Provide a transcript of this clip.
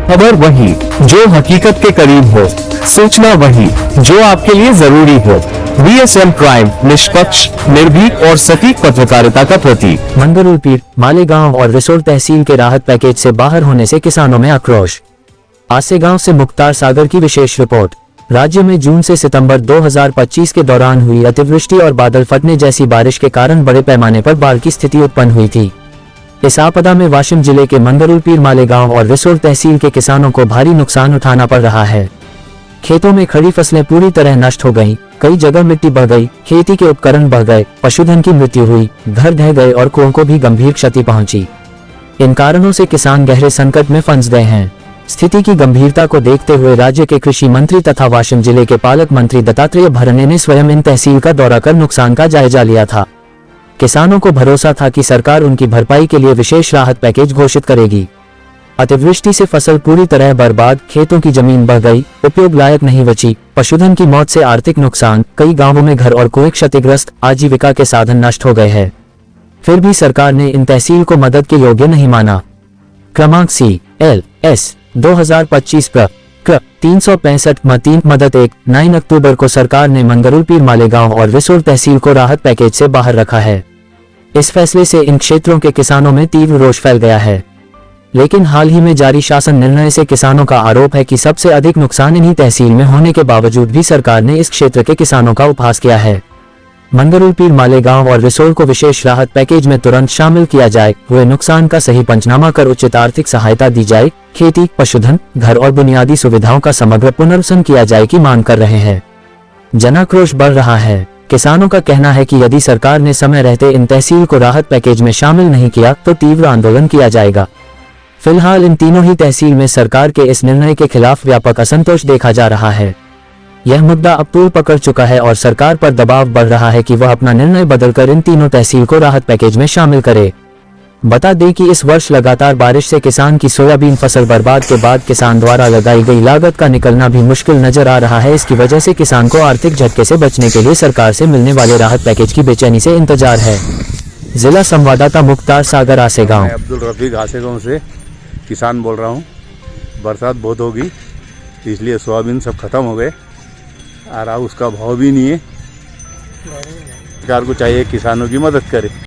खबर वही जो हकीकत के करीब हो, सूचना वही जो आपके लिए जरूरी हो। VSM प्राइम, निष्पक्ष, निर्भीक और सटीक पत्रकारिता का प्रतीक। मंगरुल पीर, मालेगांव और रिसोड तहसील के राहत पैकेज से बाहर होने से किसानों में आक्रोश। आसे गांव से मुख्तार सागर की विशेष रिपोर्ट। राज्य में जून से सितंबर 2025 के दौरान हुई अतिवृष्टि और बादल फटने जैसी बारिश के कारण बड़े पैमाने पर बाढ़ की स्थिति उत्पन्न हुई थी। इस आपदा में वाशिम जिले के मंगरुल पीर, मालेगांव और रिसोड तहसील के किसानों को भारी नुकसान उठाना पड़ रहा है। खेतों में खड़ी फसलें पूरी तरह नष्ट हो गईं, कई जगह मिट्टी बह गई, खेती के उपकरण बह गए, पशुधन की मृत्यु हुई, घर ढह गए और कुओं को भी गंभीर क्षति पहुंची। इन कारणों से किसान गहरे संकट में फंस गए हैं। स्थिति की गंभीरता को देखते हुए राज्य के कृषि मंत्री तथा वाशिम जिले के पालक मंत्री दत्तात्रेय भरने ने स्वयं इन तहसील का दौरा कर नुकसान का जायजा लिया था। किसानों को भरोसा था कि सरकार उनकी भरपाई के लिए विशेष राहत पैकेज घोषित करेगी। अतिवृष्टि से फसल पूरी तरह बर्बाद, खेतों की जमीन बह गई, उपयोग लायक नहीं बची, पशुधन की मौत से आर्थिक नुकसान, कई गांवों में घर और कुएं क्षतिग्रस्त, आजीविका के साधन नष्ट हो गए हैं। फिर भी सरकार ने इन तहसील को मदद के योग्य नहीं माना। क्रमांक CLS 2025 क्र 365 मदद 9 अक्टूबर को सरकार ने मंगरुल पीर, मालेगांव और रिसोड तहसील को राहत पैकेज से बाहर रखा है। इस फैसले से इन क्षेत्रों के किसानों में तीव्र रोष फैल गया है। लेकिन हाल ही में जारी शासन निर्णय से किसानों का आरोप है कि सबसे अधिक नुकसान इन्हीं तहसील में होने के बावजूद भी सरकार ने इस क्षेत्र के किसानों का उपहास किया है। मंगरुल पीर, मालेगांव और रिसोड को विशेष राहत पैकेज में तुरंत शामिल किया जाए, हुए नुकसान का सही पंचनामा कर उचित आर्थिक सहायता दी जाए, खेती, पशुधन, घर और बुनियादी सुविधाओं का समग्र पुनर्वसन किया जाए की मांग कर रहे हैं। जनाक्रोश बढ़ रहा है। किसानों का कहना है कि यदि सरकार ने समय रहते इन तहसील को राहत पैकेज में शामिल नहीं किया तो तीव्र आंदोलन किया जाएगा। फिलहाल इन तीनों ही तहसील में सरकार के इस निर्णय के खिलाफ व्यापक असंतोष देखा जा रहा है। यह मुद्दा अब तूल पकड़ चुका है और सरकार पर दबाव बढ़ रहा है कि वह अपना निर्णय बदलकर इन तीनों तहसील को राहत पैकेज में शामिल करे। बता दें कि इस वर्ष लगातार बारिश से किसान की सोयाबीन फसल बर्बाद के बाद किसान द्वारा लगाई गई लागत का निकलना भी मुश्किल नजर आ रहा है। इसकी वजह से किसान को आर्थिक झटके से बचने के लिए सरकार से मिलने वाले राहत पैकेज की बेचैनी से इंतजार है। जिला संवाददाता मुख्तार सागर, आसेगांव। अब्दुल रफीक, आसेगांव से किसान बोल रहा हूँ। बरसात बहुत होगी इसलिए सोयाबीन सब खत्म हो गए और अब उसका भाव भी नहीं है। सरकार को चाहिए किसानों की मदद करे।